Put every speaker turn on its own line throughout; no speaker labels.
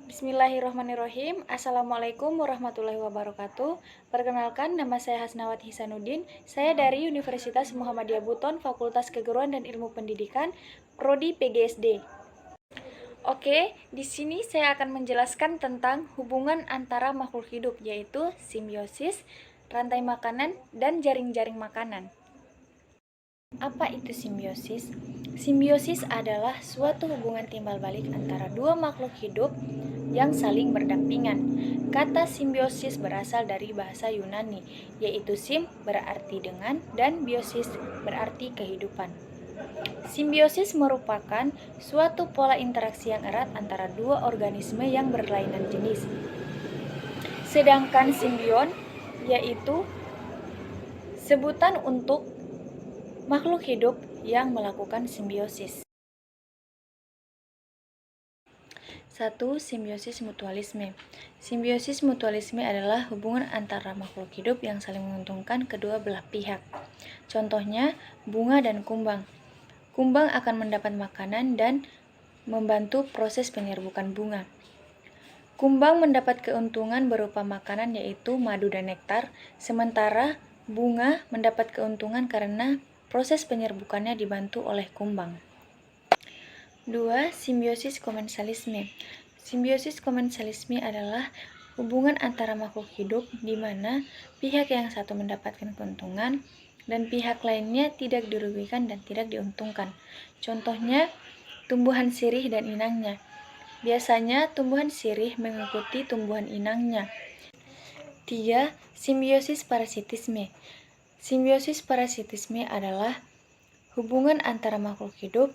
Bismillahirrahmanirrahim. Assalamualaikum warahmatullahi wabarakatuh. Perkenalkan, nama saya Hasnawat Hisanuddin. Saya dari Universitas Muhammadiyah Buton, Fakultas Keguruan dan Ilmu Pendidikan, Prodi PGSD. Oke, di sini saya akan menjelaskan tentang hubungan antara makhluk hidup, yaitu simbiosis, rantai makanan, dan jaring-jaring makanan. Apa itu simbiosis? Simbiosis adalah suatu hubungan timbal balik antara dua makhluk hidup yang saling berdampingan. Kata simbiosis berasal dari bahasa Yunani, yaitu sim berarti dengan dan biosis berarti kehidupan. Simbiosis merupakan suatu pola interaksi yang erat antara dua organisme yang berlainan jenis. Sedangkan simbion yaitu sebutan untuk makhluk hidup yang melakukan simbiosis. 1. Simbiosis mutualisme. Simbiosis mutualisme adalah hubungan antara makhluk hidup yang saling menguntungkan kedua belah pihak. Contohnya, bunga dan kumbang. Kumbang akan mendapat makanan dan membantu proses penyerbukan bunga. Kumbang mendapat keuntungan berupa makanan yaitu madu dan nektar, sementara bunga mendapat keuntungan karena proses penyerbukannya dibantu oleh kumbang. 2. Simbiosis komensalisme. Simbiosis komensalisme adalah hubungan antara makhluk hidup di mana pihak yang satu mendapatkan keuntungan dan pihak lainnya tidak dirugikan dan tidak diuntungkan. Contohnya, tumbuhan sirih dan inangnya. Biasanya tumbuhan sirih mengikuti tumbuhan inangnya. 3. Simbiosis parasitisme. Simbiosis parasitisme adalah hubungan antara makhluk hidup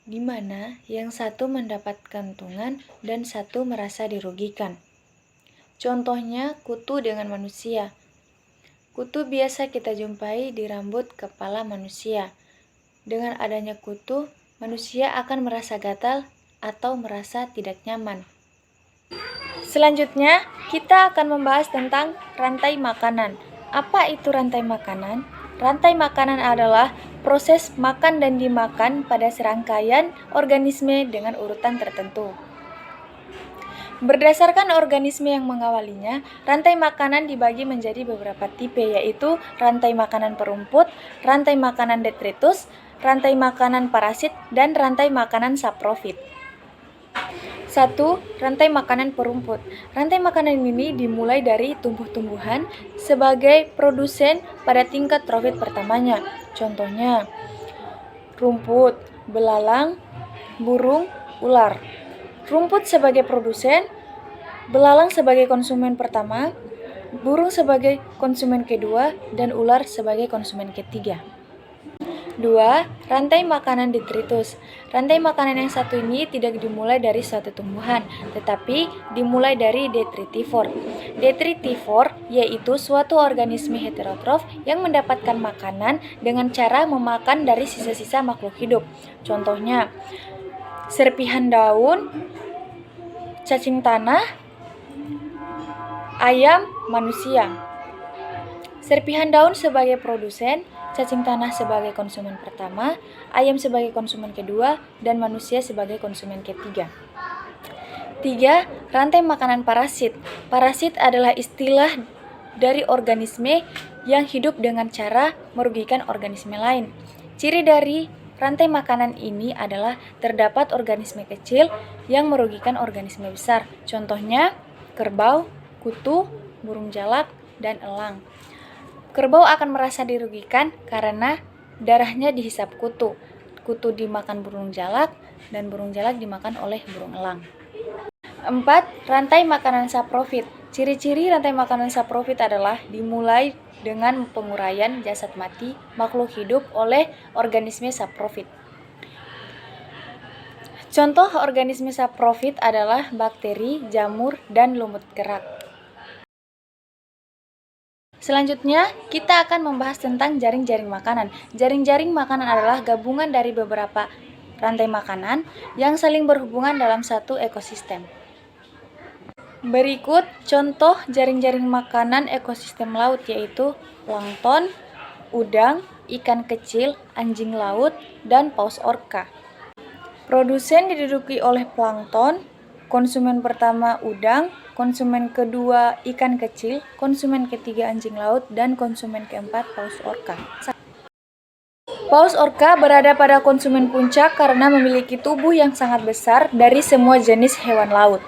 di mana yang satu mendapat keuntungan dan satu merasa dirugikan. Contohnya, kutu dengan manusia. Kutu biasa kita jumpai di rambut kepala manusia. Dengan adanya kutu, manusia akan merasa gatal atau merasa tidak nyaman. Selanjutnya, kita akan membahas tentang rantai makanan. Apa itu rantai makanan? Rantai makanan adalah proses makan dan dimakan pada serangkaian organisme dengan urutan tertentu. Berdasarkan organisme yang mengawalinya, rantai makanan dibagi menjadi beberapa tipe, yaitu rantai makanan perumput, rantai makanan detritus, rantai makanan parasit, dan rantai makanan saprofit. 1. Rantai makanan perumput. Rantai makanan ini dimulai dari tumbuh-tumbuhan sebagai produsen pada tingkat trofit pertamanya. Contohnya, rumput, belalang, burung, ular. Rumput sebagai produsen, belalang sebagai konsumen pertama, burung sebagai konsumen kedua, dan ular sebagai konsumen ketiga. 2. Rantai makanan detritus. Rantai makanan yang satu ini tidak dimulai dari suatu tumbuhan, tetapi dimulai dari detritivor. Detritivor yaitu suatu organisme heterotrof yang mendapatkan makanan dengan cara memakan dari sisa-sisa makhluk hidup. Contohnya, serpihan daun, cacing tanah, ayam, manusia. Serpihan daun sebagai produsen, cacing tanah sebagai konsumen pertama, ayam sebagai konsumen kedua, dan manusia sebagai konsumen ketiga. 3. Rantai makanan parasit. Parasit adalah istilah dari organisme yang hidup dengan cara merugikan organisme lain. Ciri dari rantai makanan ini adalah terdapat organisme kecil yang merugikan organisme besar. Contohnya, kerbau, kutu, burung jalak, dan elang. Kerbau akan merasa dirugikan karena darahnya dihisap kutu. Kutu dimakan burung jalak dan burung jalak dimakan oleh burung elang. 4. Rantai makanan saprofit. Ciri-ciri rantai makanan saprofit adalah dimulai dengan penguraian jasad mati makhluk hidup oleh organisme saprofit. Contoh organisme saprofit adalah bakteri, jamur, dan lumut gerak. Selanjutnya, kita akan membahas tentang jaring-jaring makanan. Jaring-jaring makanan adalah gabungan dari beberapa rantai makanan yang saling berhubungan dalam satu ekosistem. Berikut contoh jaring-jaring makanan ekosistem laut, yaitu plankton, udang, ikan kecil, anjing laut, dan paus orca. Produsen diduduki oleh plankton, konsumen pertama udang, konsumen kedua ikan kecil, konsumen ketiga anjing laut, dan konsumen keempat paus orca. Paus orca berada pada konsumen puncak karena memiliki tubuh yang sangat besar dari semua jenis hewan laut.